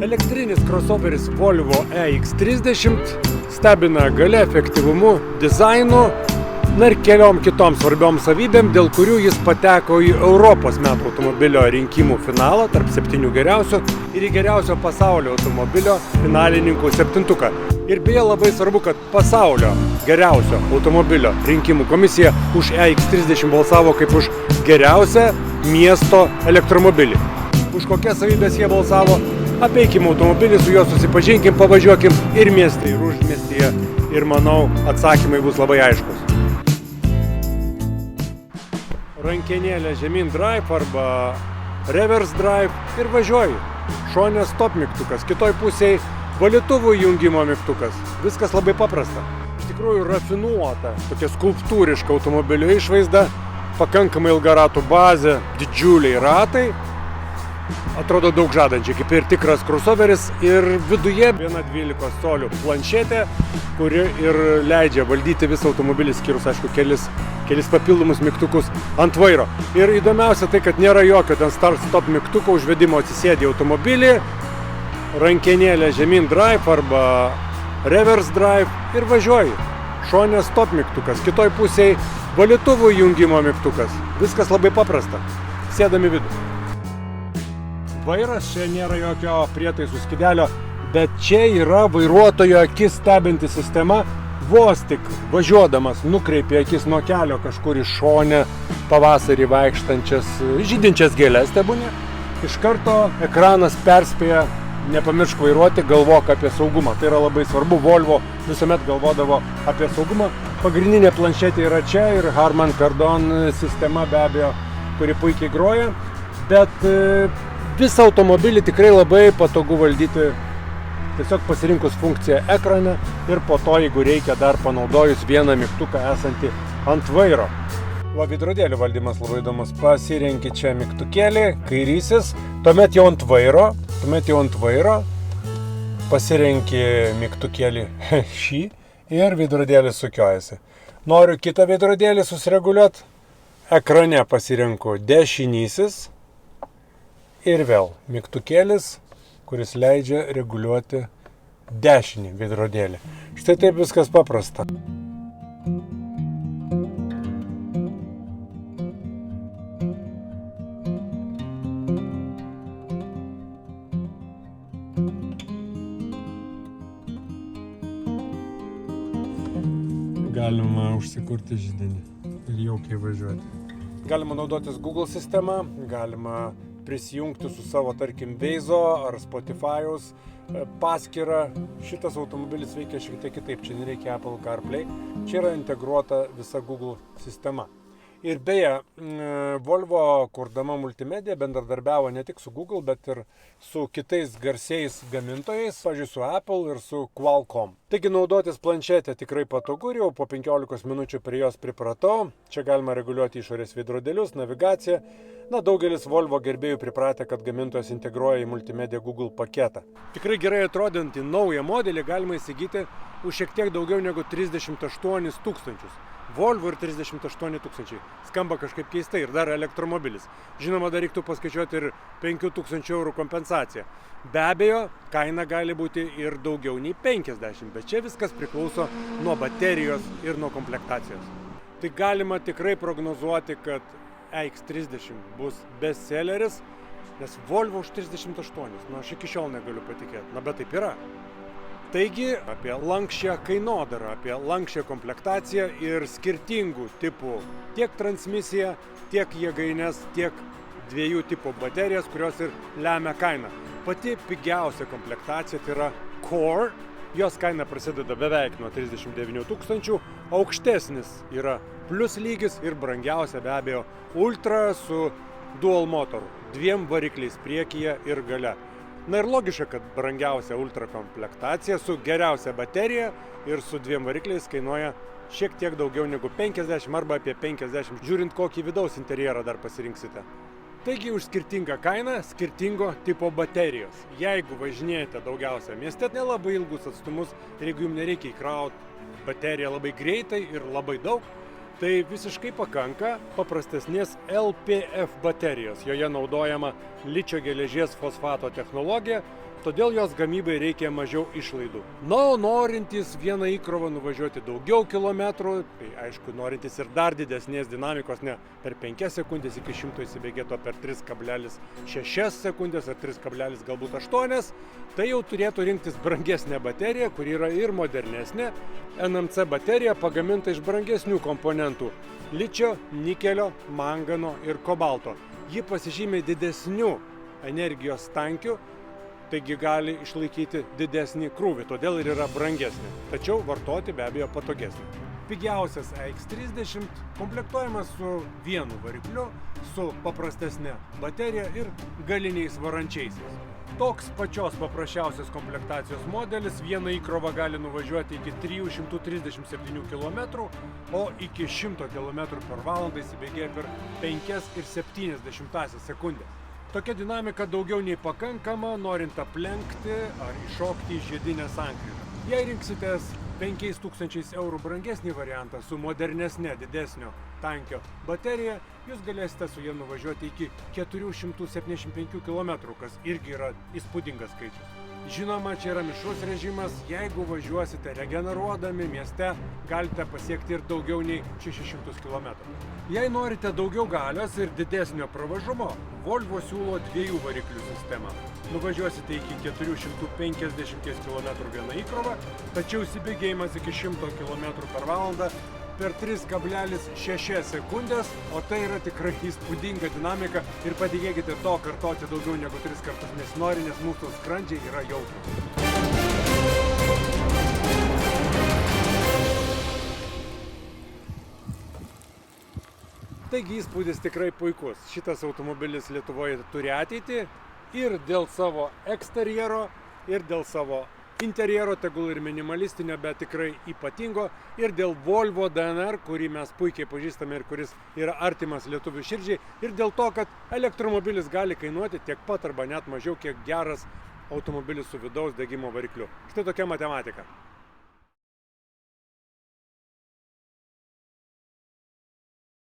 Elektrinis crossoveris Volvo EX30 stebina galia, efektyvumu, dizainu, na ir keliom kitom svarbiom savybėm, dėl kurių jis pateko į Europos metų automobilio rinkimų finalą tarp 7 geriausių ir į geriausio pasaulio automobilio finalininkų 7-tuką. Ir beje labai svarbu, kad pasaulio geriausio automobilio rinkimų komisija už EX30 balsavo kaip už geriausią miesto elektromobilį. Už kokias savybės jie balsavo? Apeikim automobilį, su juo susipažinkim, pavažiuokim ir mieste, ir užmiestyje. Ir manau, atsakymai bus labai aiškus. Rankenėlė žemyn drive arba reverse drive ir važiuoji. Šone stop mygtukas, kitoj pusėje valytuvų jungimo mygtukas. Viskas labai paprasta. Iš tikrųjų rafinuota, tokia skulptūriška automobilio išvaizda, pakankamai ilga ratų bazė, didžiuliai ratai. Atrodo daug žadančiai, kaip ir tikras crossoveris, ir viduje viena 12 colių planšetė, kuri ir leidžia valdyti visą automobilį, skyrus, aišku, kelis papildomus mygtukus ant vairo. Ir įdomiausia tai, kad nėra jokio ten start-stop mygtuko, užvedimo atsisėdi automobilį, rankenėlė žemyn drive arba reverse drive ir važiuoji. Šone stop mygtukas, kitoj pusėje valytuvų jungimo mygtukas. Viskas labai paprasta. Sėdam į vidų. Vairas, čia nėra jokio prietaisų skydelio, bet čia yra vairuotojo akis stebinti sistema. Vos tik važiuodamas nukreipia akis nuo kelio kažkur į šonę, pavasarį vaikštančias, žydinčias gėles tebūnie. Iš karto ekranas perspėja, nepamiršk vairuoti, galvok apie saugumą. Tai yra labai svarbu, Volvo visuomet galvodavo apie saugumą. Pagrindinė planšetė yra čia ir Harman Kardon sistema be abejo, kuri puikiai groja, bet visą automobilį tikrai labai patogu valdyti, tiesiog pasirinkus funkciją ekrane ir po to, jeigu reikia, dar panaudojus vieną mygtuką esantį ant vairo. Va, veidrodėlių valdymas labai įdomus. Pasirenki čia mygtukėlį, kairysis, tuomet jau ant vairo, pasirenki mygtukėlį šį ir veidrodėlis sukiojasi. Noriu kitą veidrodėlį susireguliuoti, ekrane pasirenku dešinysis. Ir vėl mygtukėlis, kuris leidžia reguliuoti dešinį veidrodėlį. Štai taip viskas paprasta. Galima užsikurti židinį ir jaukiai važiuoti. Galima naudotis Google sistema, galima prisijungti su savo, tarkim, Waze ar Spotify'aus paskyrą. Šitas automobilis veikia šiek tiek kitaip, čia nereikia Apple CarPlay, čia yra integruota visa Google sistema. Ir beje, Volvo, kurdama multimediją, bendradarbiavo ne tik su Google, bet ir su kitais garsiais gamintojais, pavyzdžiui, su Apple ir su Qualcomm. Taigi naudotis planšetę tikrai patogu ir jau po 15 minučių prie jos pripratau. Čia galima reguliuoti išorės veidrodėlius, navigaciją. Na, daugelis Volvo gerbėjų pripratę, kad gamintojas integruoja į multimediją Google paketą. Tikrai gerai atrodantį naują modelį galima įsigyti už šiek tiek daugiau negu 38 tūkstančius. Volvo ir 38 tūkstančiai. Skamba kažkaip keistai ir dar elektromobilis. Žinoma, dar reiktų paskaičiuoti ir 5 000 eurų kompensaciją. Be abejo, kaina gali būti ir daugiau nei 50, bet čia viskas priklauso nuo baterijos ir nuo komplektacijos. Tai galima tikrai prognozuoti, kad EX30 bus bestselleris, nes Volvo už 38, aš iki šiol negaliu patikėti, bet taip yra. Taigi, apie lanksčią kainodarą, apie lanksčią komplektaciją ir skirtingų tipų tiek transmisiją, tiek jėgaines, tiek dviejų tipų baterijas, kurios ir lemia kainą. Pati pigiausia komplektacija tai yra Core, jos kaina prasideda beveik nuo 39 tūkstančių, aukštesnis yra Plus lygis ir brangiausia be abejo Ultra su dual motoru, 2 varikliais priekyje ir gale. Na ir logiška, kad brangiausia Ultra komplektacija su geriausia baterija ir su 2 varikliais kainuoja šiek tiek daugiau negu 50 arba apie 50, žiūrint kokį vidaus interjerą dar pasirinksite. Taigi už skirtingą kainą skirtingo tipo baterijos. Jeigu važinėjate daugiausia mieste, nelabai ilgus atstumus ir jeigu jums nereikia įkrauti bateriją labai greitai ir labai daug, Tai visiškai pakanka paprastesnės LPF baterijos. Joje naudojama ličio geležies fosfato technologija, todėl jos gamybai reikia mažiau išlaidų. Na, o norintys vieną įkrovą nuvažiuoti daugiau kilometrų, tai aišku, norintys ir dar didesnės dinamikos, ne per 5 sekundės iki 100 įsibėgėto per 3,6 sekundės ar 3, galbūt 8, tai jau turėtų rinktis brangesnė baterija, kuri yra ir modernesnė. NMC baterija pagaminta iš brangesnių komponentų – ličio, nikelio, mangano ir kobalto. Ji pasižymė didesnių energijos tankių, taigi gali išlaikyti didesnį krūvį, todėl ir yra brangesnė, tačiau vartoti be abejo patogesnė. Pigiausias EX30 komplektuojamas su vienu varikliu, su paprastesnė baterija ir galiniais varančiaisiais. Toks pačios paprasčiausios komplektacijos modelis vieną įkrovą gali nuvažiuoti iki 337 km, o iki 100 km per valandą įsibėgėja per 5,7 sekundės. Tokia dinamika daugiau nei pakankama, norint aplenkti ar iššokti į žiedinę sankryžą. Jei rinksitės 5000 eurų brangesnį variantą su modernesne didesnio tankio baterija, jūs galėsite su ja nuvažiuoti iki 475 km, kas irgi yra įspūdingas skaičius. Žinoma, čia yra mišrus režimas, jeigu važiuosite regeneruodami mieste, galite pasiekti ir daugiau nei 600 km. Jei norite daugiau galios ir didesnio pravažumo, Volvo siūlo 2 variklių sistemą. Nuvažiuosite iki 450 km vieną įkrovą, tačiau įsibėgėjimas iki 100 km per valandą per 3,6 sekundės, o tai yra tikrai įspūdinga dinamika ir patikėkite, to kartoti daugiau negu 3 kartus nesinori, nes mūsų skrandžiai yra jautrūs. Taigi įspūdis tikrai puikus. Šitas automobilis Lietuvoje turi ateitį ir dėl savo eksterjero, ir dėl savo interjero, tegul ir minimalistinio, bet tikrai ypatingo, ir dėl Volvo DNR, kurį mes puikiai pažįstame ir kuris yra artimas lietuvių širdžiai, ir dėl to, kad elektromobilis gali kainuoti tiek pat arba net mažiau, kiek geras automobilis su vidaus degimo varikliu. Štai tokia matematika.